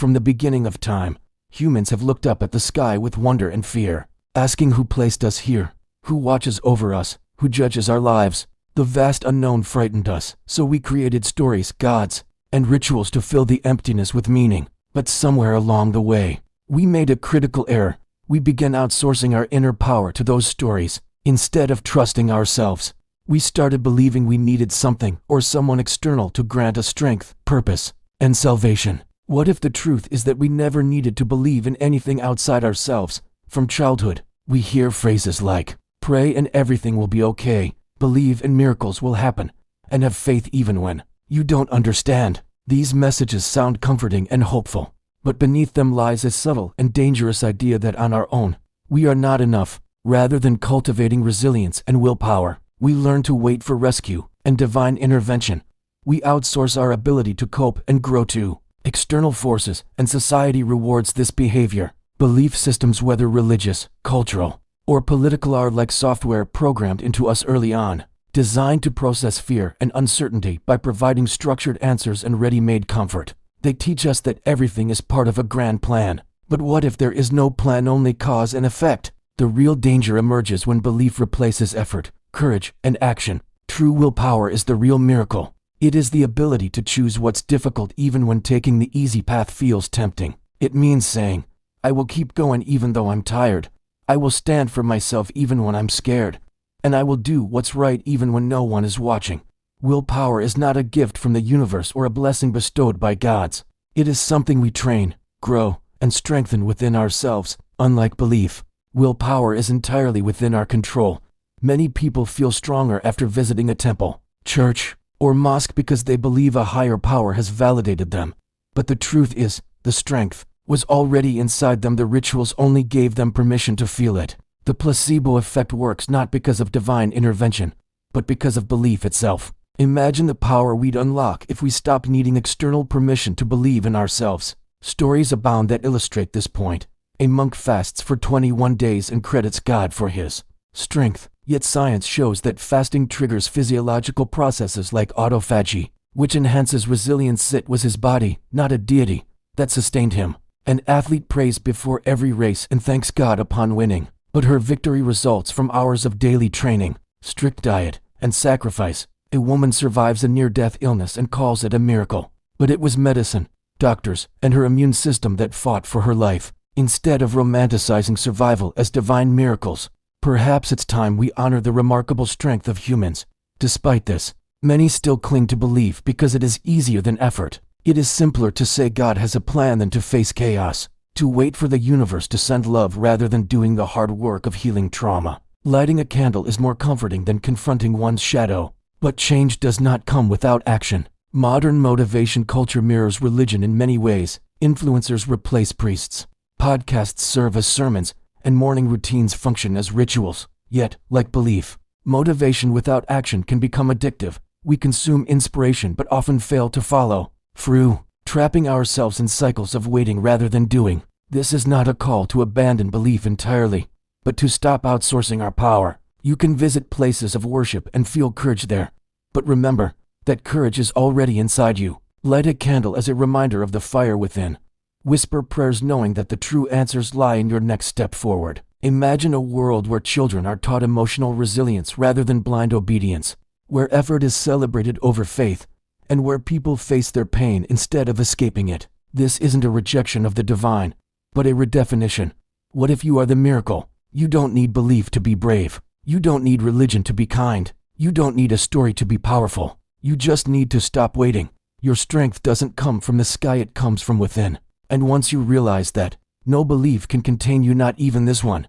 From the beginning of time, humans have looked up at the sky with wonder and fear, asking who placed us here, who watches over us, who judges our lives. The vast unknown frightened us, so we created stories, gods, and rituals to fill the emptiness with meaning. But somewhere along the way, we made a critical error. We began outsourcing our inner power to those stories. Instead of trusting ourselves, we started believing we needed something or someone external to grant us strength, purpose, and salvation. What if the truth is that we never needed to believe in anything outside ourselves? From childhood, we hear phrases like, "Pray and everything will be okay," "Believe and miracles will happen," and "Have faith even when you don't understand." These messages sound comforting and hopeful, but beneath them lies a subtle and dangerous idea that on our own, we are not enough. Rather than cultivating resilience and willpower, we learn to wait for rescue and divine intervention. We outsource our ability to cope and grow to external forces, and society rewards this behavior. Belief systems, whether religious, cultural, or political, are like software programmed into us early on, designed to process fear and uncertainty by providing structured answers and ready-made comfort. They teach us that everything is part of a grand plan. But what if there is no plan, only cause and effect? The real danger emerges when belief replaces effort, courage, and action. True willpower is the real miracle. It is the ability to choose what's difficult even when taking the easy path feels tempting. It means saying, "I will keep going even though I'm tired. I will stand for myself even when I'm scared. And I will do what's right even when no one is watching." Willpower is not a gift from the universe or a blessing bestowed by gods. It is something we train, grow, and strengthen within ourselves. Unlike belief, willpower is entirely within our control. Many people feel stronger after visiting a temple, church, or mosque because they believe a higher power has validated them. But the truth is, the strength was already inside them. The rituals only gave them permission to feel it. The placebo effect works not because of divine intervention, but because of belief itself. Imagine the power we'd unlock if we stopped needing external permission to believe in ourselves. Stories abound that illustrate this point. A monk fasts for 21 days and credits God for his strength. Yet science shows that fasting triggers physiological processes like autophagy, which enhances resilience. It was his body, not a deity, that sustained him. An athlete prays before every race and thanks God upon winning, but her victory results from hours of daily training, strict diet, and sacrifice. A woman survives a near-death illness and calls it a miracle, but it was medicine, doctors, and her immune system that fought for her life. Instead of romanticizing survival as divine miracles, perhaps it's time we honor the remarkable strength of humans. Despite this, many still cling to belief because it is easier than effort. It is simpler to say God has a plan than to face chaos, to wait for the universe to send love rather than doing the hard work of healing trauma. Lighting a candle is more comforting than confronting one's shadow. But change does not come without action. Modern motivation culture mirrors religion in many ways. Influencers replace priests. Podcasts serve as sermons, and morning routines function as rituals. Yet, like belief, motivation without action can become addictive. We consume inspiration but often fail to follow through, trapping ourselves in cycles of waiting rather than doing. This is not a call to abandon belief entirely, but to stop outsourcing our power. You can visit places of worship and feel courage there. But remember that courage is already inside you. Light a candle as a reminder of the fire within. Whisper prayers knowing that the true answers lie in your next step forward. Imagine a world where children are taught emotional resilience rather than blind obedience, where effort is celebrated over faith, and where people face their pain instead of escaping it. This isn't a rejection of the divine, but a redefinition. What if you are the miracle? You don't need belief to be brave. You don't need religion to be kind. You don't need a story to be powerful. You just need to stop waiting. Your strength doesn't come from the sky, it comes from within. And once you realize that, no belief can contain you, not even this one,